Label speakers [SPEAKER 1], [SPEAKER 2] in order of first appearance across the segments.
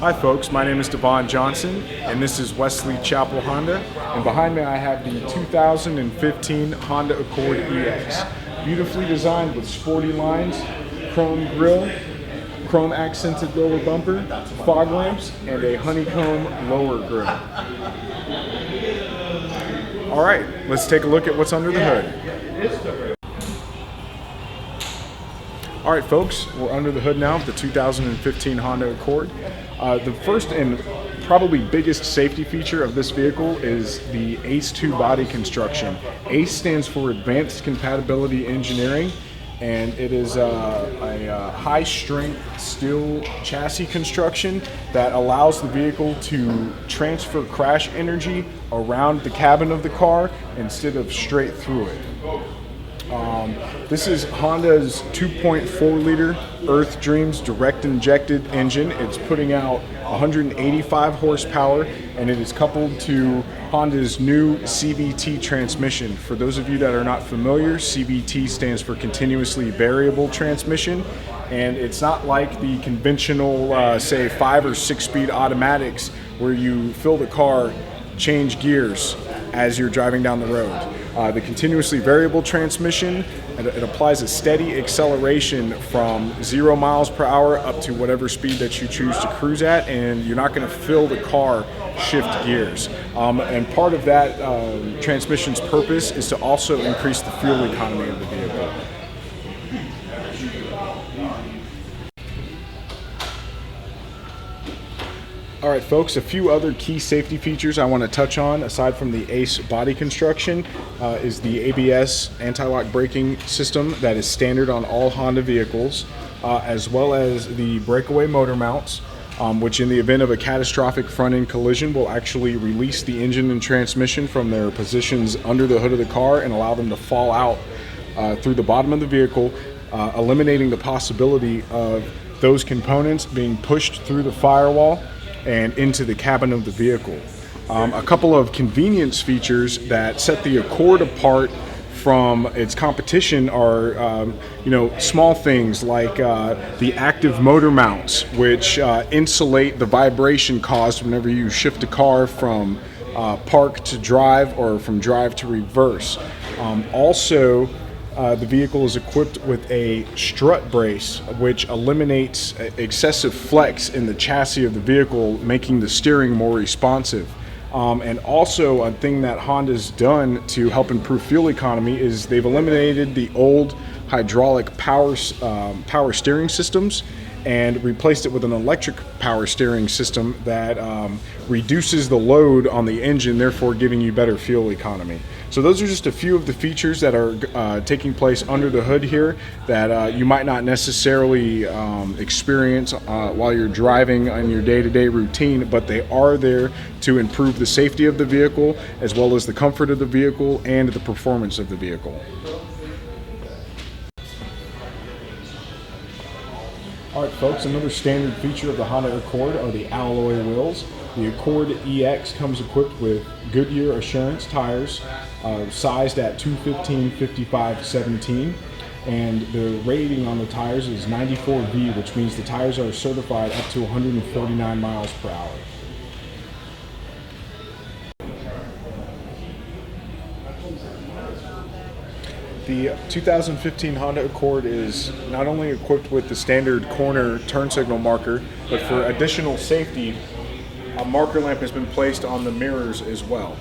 [SPEAKER 1] Hi folks, my name is Devon Johnson and this is Wesley Chapel Honda, and behind me I have the 2015 Honda Accord EX. Beautifully designed with sporty lines, chrome grille, chrome accented lower bumper, fog lamps, and a honeycomb lower grille. Alright, let's take a look at what's under the hood. Alright folks, we're under the hood now of the 2015 Honda Accord. The first and probably biggest safety feature of this vehicle is the ACE2 body construction. ACE stands for Advanced Compatibility Engineering, and it is a high-strength steel chassis construction that allows the vehicle to transfer crash energy around the cabin of the car instead of straight through it. This is Honda's 2.4 liter Earth Dreams direct injected engine. It's putting out 185 horsepower, and it is coupled to Honda's new CVT transmission. For those of you that are not familiar, CVT stands for continuously variable transmission, and it's not like the conventional say 5 or 6 speed automatics where you fill the car, change gears as you're driving down the road. The continuously variable transmission, it applies a steady acceleration from 0 miles per hour up to whatever speed that you choose to cruise at, and you're not going to fill the car shift gears. And part of that transmission's purpose is to also increase the fuel economy of the vehicle. Alright folks, a few other key safety features I want to touch on aside from the ACE body construction is the ABS anti-lock braking system that is standard on all Honda vehicles, as well as the breakaway motor mounts, which in the event of a catastrophic front-end collision will actually release the engine and transmission from their positions under the hood of the car and allow them to fall out through the bottom of the vehicle, eliminating the possibility of those components being pushed through the firewall and into the cabin of the vehicle. A couple of convenience features that set the Accord apart from its competition are small things like the active motor mounts, which insulate the vibration caused whenever you shift a car from park to drive or from drive to reverse. Also, the vehicle is equipped with a strut brace, which eliminates excessive flex in the chassis of the vehicle, making the steering more responsive. And also, a thing that Honda's done to help improve fuel economy is they've eliminated the old hydraulic power steering systems and replaced it with an electric power steering system that reduces the load on the engine, therefore giving you better fuel economy. So those are just a few of the features that are taking place under the hood here that you might not necessarily experience while you're driving in your day-to-day routine, but they are there to improve the safety of the vehicle as well as the comfort of the vehicle and the performance of the vehicle. Alright folks, another standard feature of the Honda Accord are the alloy wheels. The Accord EX comes equipped with Goodyear Assurance tires, sized at 215/55/17, and the rating on the tires is 94V, which means the tires are certified up to 149 miles per hour. The 2015 Honda Accord is not only equipped with the standard corner turn signal marker, but for additional safety, a marker lamp has been placed on the mirrors as well.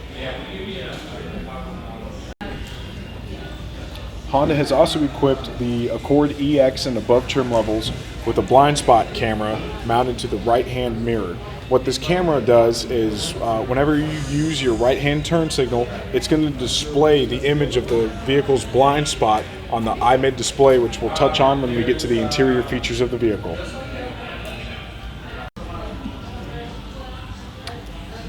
[SPEAKER 1] Honda has also equipped the Accord EX and above trim levels with a blind spot camera mounted to the right-hand mirror. What this camera does is whenever you use your right-hand turn signal, it's going to display the image of the vehicle's blind spot on the iMid display, which we'll touch on when we get to the interior features of the vehicle.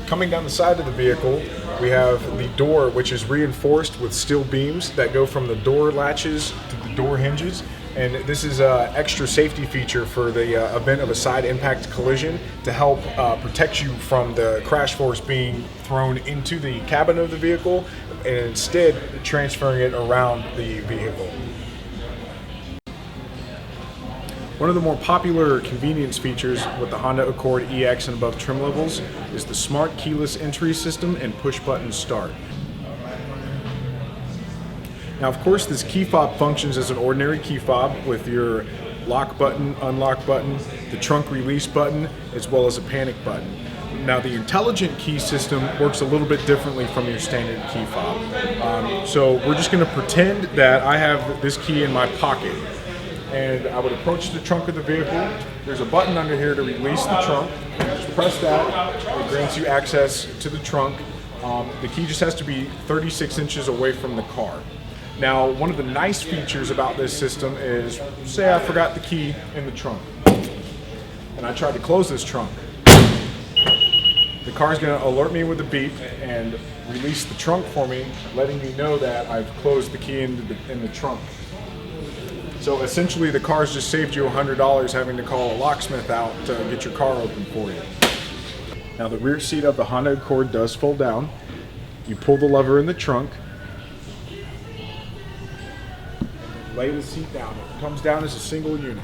[SPEAKER 1] Coming down the side of the vehicle, we have the door, which is reinforced with steel beams that go from the door latches to the door hinges. And this is an extra safety feature for the event of a side impact collision to help protect you from the crash force being thrown into the cabin of the vehicle and instead transferring it around the vehicle. One of the more popular convenience features with the Honda Accord EX and above trim levels is the smart keyless entry system and push button start. Now, of course, this key fob functions as an ordinary key fob with your lock button, unlock button, the trunk release button, as well as a panic button. Now, the intelligent key system works a little bit differently from your standard key fob. So we're just going to pretend that I have this key in my pocket, and I would approach the trunk of the vehicle. There's a button under here to release the trunk. Just press that. It grants you access to the trunk. The key just has to be 36 inches away from the car. Now, one of the nice features about this system is, say I forgot the key in the trunk, and I tried to close this trunk. The car is going to alert me with a beep and release the trunk for me, letting me know that I've closed the key in the trunk. So essentially, the car's just saved you $100 having to call a locksmith out to get your car open for you. Now, the rear seat of the Honda Accord does fold down. You pull the lever in the trunk, lay the seat down. It comes down as a single unit.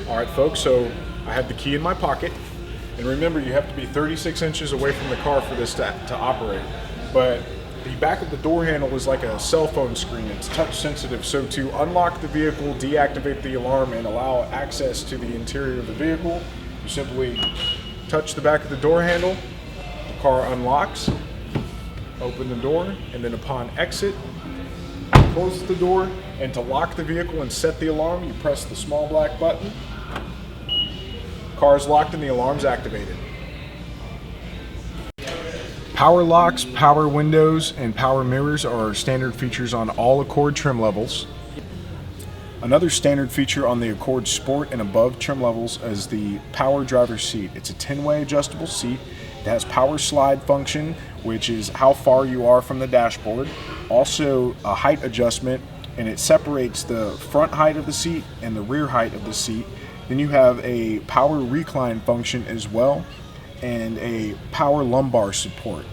[SPEAKER 1] All right, folks, so I have the key in my pocket. And remember, you have to be 36 inches away from the car for this to operate. But the back of the door handle is like a cell phone screen. It's touch sensitive. So to unlock the vehicle, deactivate the alarm, and allow access to the interior of the vehicle, you simply touch the back of the door handle, the car unlocks, open the door, and then upon exit, close the door. And to lock the vehicle and set the alarm, you press the small black button. Car is locked and the alarm's activated. Power locks, power windows, and power mirrors are standard features on all Accord trim levels. Another standard feature on the Accord Sport and above trim levels is the power driver's seat. It's a 10-way adjustable seat. It has power slide function, which is how far you are from the dashboard. Also a height adjustment, and it separates the front height of the seat and the rear height of the seat. Then you have a power recline function as well, and a power lumbar support.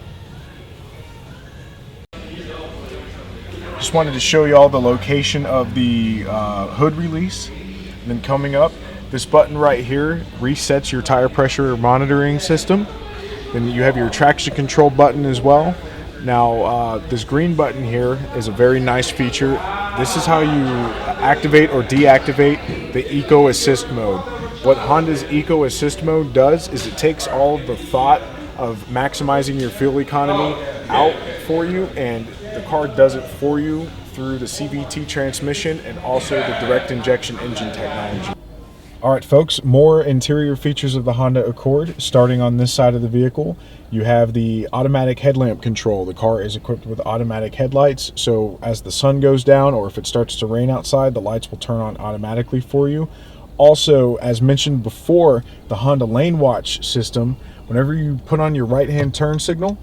[SPEAKER 1] Just wanted to show you all the location of the hood release. And then coming up, this button right here resets your tire pressure monitoring system. Then you have your traction control button as well. Now, this green button here is a very nice feature. This is how you activate or deactivate the Eco Assist mode. What Honda's Eco Assist mode does is it takes all of the thought of maximizing your fuel economy out for you, and the car does it for you through the CVT transmission and also the direct injection engine technology. All right, folks, more interior features of the Honda Accord. Starting on this side of the vehicle, you have the automatic headlamp control. The car is equipped with automatic headlights, so as the sun goes down or if it starts to rain outside, the lights will turn on automatically for you. Also, as mentioned before, the Honda Lane Watch system, whenever you put on your right-hand turn signal,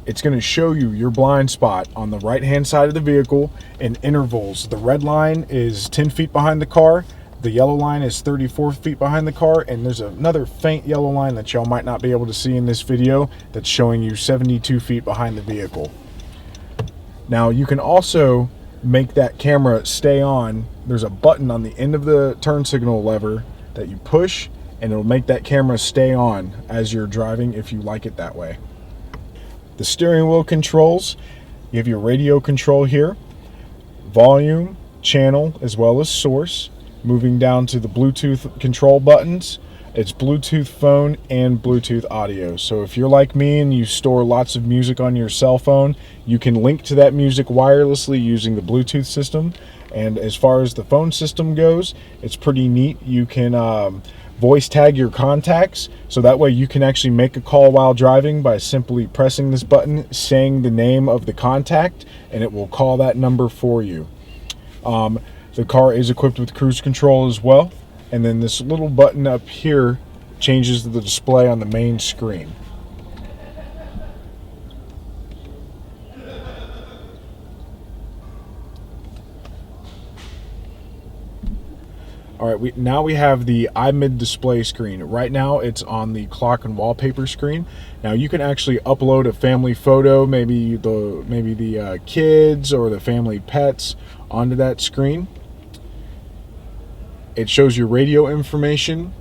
[SPEAKER 1] it's going to show you your blind spot on the right-hand side of the vehicle in intervals. The red line is 10 feet behind the car. The yellow line is 34 feet behind the car, and there's another faint yellow line that y'all might not be able to see in this video that's showing you 72 feet behind the vehicle. Now, you can also make that camera stay on. There's a button on the end of the turn signal lever that you push, and it'll make that camera stay on as you're driving if you like it that way. The steering wheel controls, you have your radio control here, volume, channel, as well as source. Moving down to the Bluetooth control buttons, it's Bluetooth phone and Bluetooth audio. So if you're like me and you store lots of music on your cell phone, you can link to that music wirelessly using the Bluetooth system. And as far as the phone system goes, it's pretty neat. You can voice tag your contacts, so that way you can actually make a call while driving by simply pressing this button, saying the name of the contact, and it will call that number for you. The car is equipped with cruise control as well, and then this little button up here changes the display on the main screen. All right, now we have the iMid display screen. Right now it's on the clock and wallpaper screen. Now you can actually upload a family photo, maybe the kids or the family pets, onto that screen. It shows your radio information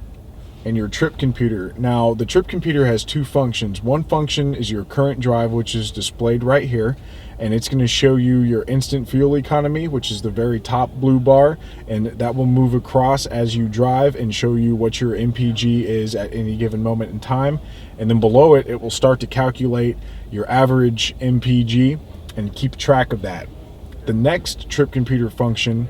[SPEAKER 1] and your trip computer. Now the trip computer has two functions. One function is your current drive, which is displayed right here, and it's going to show you your instant fuel economy, which is the very top blue bar, and that will move across as you drive and show you what your MPG is at any given moment in time. And then below it, it will start to calculate your average MPG and keep track of that. The next trip computer function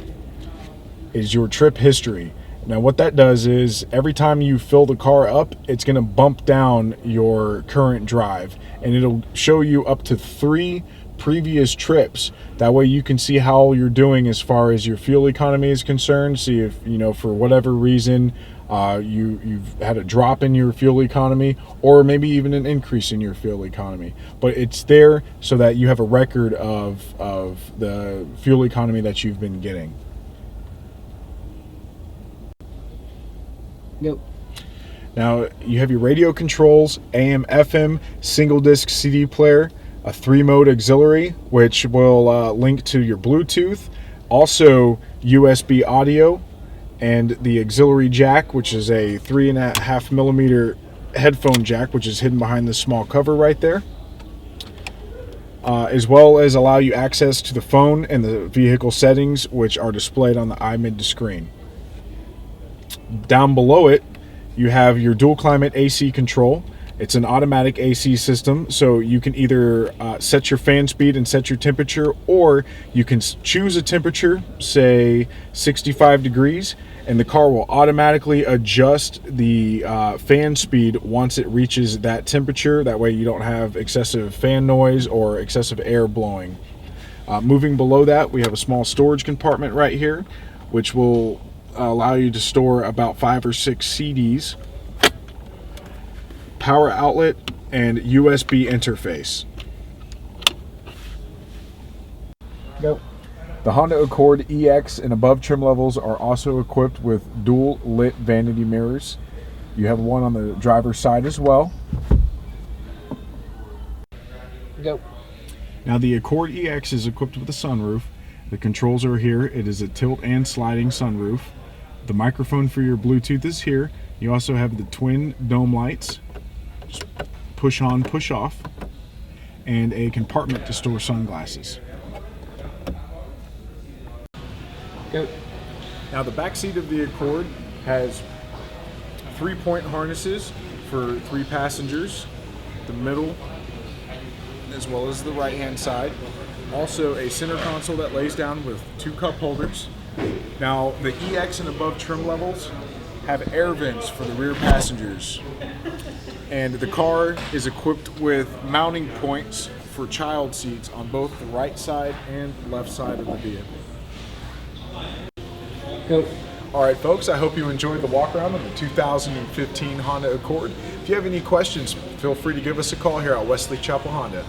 [SPEAKER 1] is your trip history. Now what that does is every time you fill the car up, it's going to bump down your current drive, and it'll show you up to 3 previous trips. That way you can see how you're doing as far as your fuel economy is concerned. See if, for whatever reason you've had a drop in your fuel economy, or maybe even an increase in your fuel economy. But it's there so that you have a record of the fuel economy that you've been getting.
[SPEAKER 2] Yep.
[SPEAKER 1] Now you have your radio controls, AM, FM, single disc CD player, a 3-mode auxiliary, which will link to your Bluetooth, also USB audio, and the auxiliary jack, which is a 3.5mm headphone jack, which is hidden behind this small cover right there, as well as allow you access to the phone and the vehicle settings, which are displayed on the iMid screen. Down below it, you have your dual climate AC control. It's an automatic AC system, so you can either set your fan speed and set your temperature, or you can choose a temperature, say 65 degrees, and the car will automatically adjust the fan speed once it reaches that temperature. That way you don't have excessive fan noise or excessive air blowing. Moving below that, we have a small storage compartment right here, which will allow you to store about 5 or 6 CDs, power outlet, and USB interface.
[SPEAKER 2] Yep.
[SPEAKER 1] The Honda Accord EX and above trim levels are also equipped with dual lit vanity mirrors. You have one on the driver's side as well.
[SPEAKER 2] Yep.
[SPEAKER 1] Now the Accord EX is equipped with a sunroof. The controls are here. It is a tilt and sliding sunroof. The microphone for your Bluetooth is here. You also have the twin dome lights, just push on, push off, and a compartment to store sunglasses.
[SPEAKER 2] Yep.
[SPEAKER 1] Now the back seat of the Accord has 3-point harnesses for 3 passengers, the middle as well as the right hand side. Also a center console that lays down with 2 cup holders. Now the EX and above trim levels have air vents for the rear passengers, and the car is equipped with mounting points for child seats on both the right side and left side of the vehicle.
[SPEAKER 2] Go.
[SPEAKER 1] All right, folks, I hope you enjoyed the walk around on the 2015 Honda Accord. If you have any questions, feel free to give us a call here at Wesley Chapel Honda.